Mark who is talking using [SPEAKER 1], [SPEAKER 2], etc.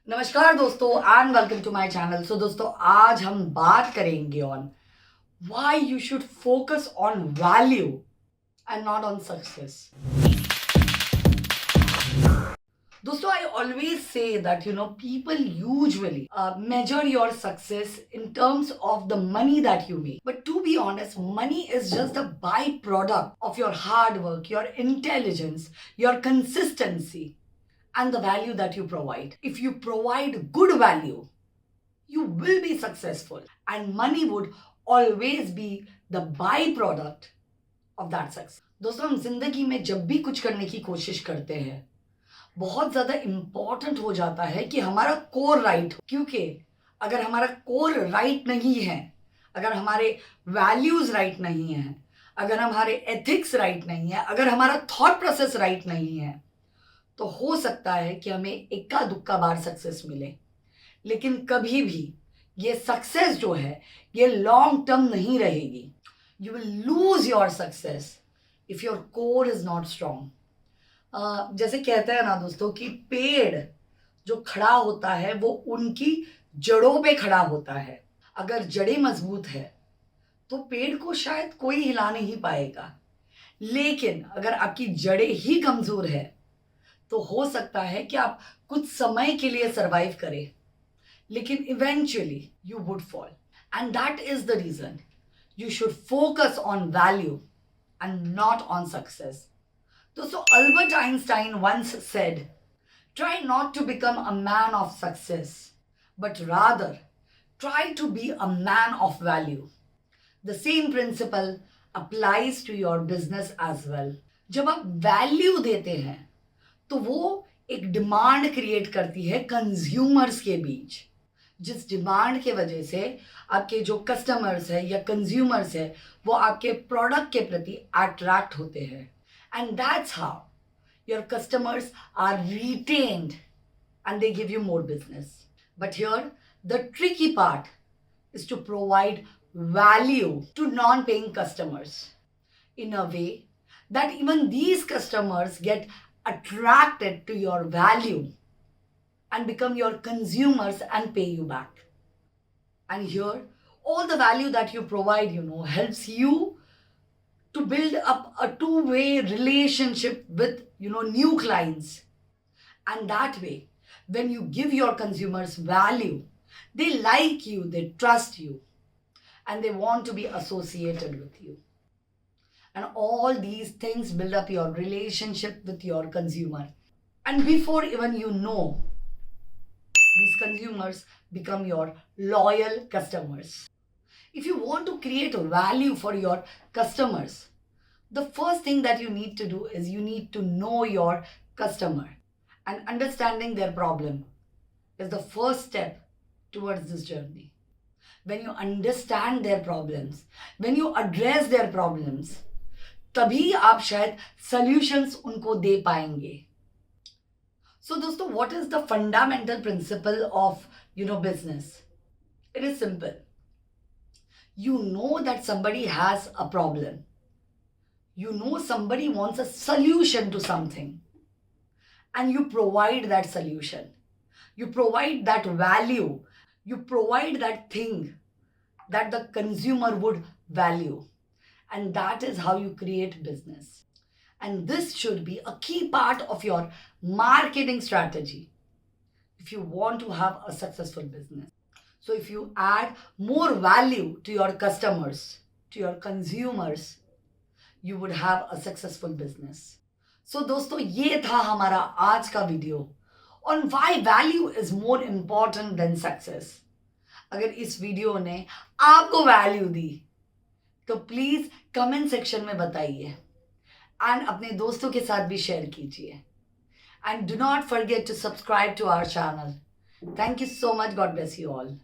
[SPEAKER 1] नमस्कार दोस्तों and welcome to my channel. So दोस्तों आज हम बात करेंगे on why you should focus on value and not on success. दोस्तों I always say that people usually measure your success in terms of the money that you make, but to be honest money is just a byproduct of your hard work, your intelligence, your consistency and the value that you provide. If you provide good value, you will be successful, and money would always be the byproduct of that success. दोस्तों हम जिंदगी में जब भी कुछ करने की कोशिश करते हैं बहुत ज़्यादा इम्पॉर्टेंट हो जाता है कि हमारा कोर राइट हो, क्योंकि अगर हमारा कोर राइट नहीं है, अगर हमारे वैल्यूज राइट नहीं है, अगर हमारे एथिक्स राइट नहीं है, अगर हमारा थॉट प्रोसेस राइट नहीं है, तो हो सकता है कि हमें इक्का दुक्का बार सक्सेस मिले, लेकिन कभी भी ये सक्सेस जो है ये लॉन्ग टर्म नहीं रहेगी. You will lose your success if your core is not strong. जैसे कहते हैं ना दोस्तों कि पेड़ जो खड़ा होता है वो उनकी जड़ों पे खड़ा होता है. अगर जड़ें मजबूत है तो पेड़ को शायद कोई हिला नहीं पाएगा, लेकिन अगर आपकी जड़ें ही कमजोर है तो हो सकता है कि आप कुछ समय के लिए सरवाइव करें, लेकिन eventually you would fall. And that is the reason you should focus on value and not on success. दोस्तों Albert Einstein once said, try not to become a man of success, but rather try to be a man of value. The same principle applies to your business as well. जब आप value देते हैं तो वो एक demand create करती है consumers के बीच, जिस डिमांड के वजह से आपके जो कस्टमर्स है या कंज्यूमर्स है वो आपके प्रोडक्ट के प्रति अट्रैक्ट होते हैं. And that's how your customers are retained and they give you more business. But here, the tricky part is to provide value to non-paying customers in a way that even these customers get attracted to your value and become your consumers and pay you back. And here, all the value that you provide, helps you to build up a two-way relationship with new clients. And that way when you give your consumers value, they like you, they trust you, and they want to be associated with you. And all these things build up your relationship with your consumer, and before even these consumers become your loyal customers. If you want to create value for your customers, the first thing that you need to do is you need to know your customer, and understanding their problem is the first step towards this journey. When you understand their problems, when you address their problems, तभी आप शायद solutions उनको दे पाएंगे. So दोस्तों, what is the fundamental principle of business? It is simple. You know that somebody has a problem. You know somebody wants a solution to something, and you provide that solution. You provide that value. You provide that thing that the consumer would value. And that is how you create business. And this should be a key part of your marketing strategy if you want to have a successful business. So if you add more value to your customers, to your consumers, you would have a successful business. So दोस्तों ये था हमारा आज का video on why value is more important than success. अगर इस video ने आपको वैल्यू दी तो प्लीज कमेंट सेक्शन में बताइए, एंड अपने दोस्तों के साथ भी शेयर कीजिए. And do not forget to subscribe to our channel. Thank you so much. God bless you all.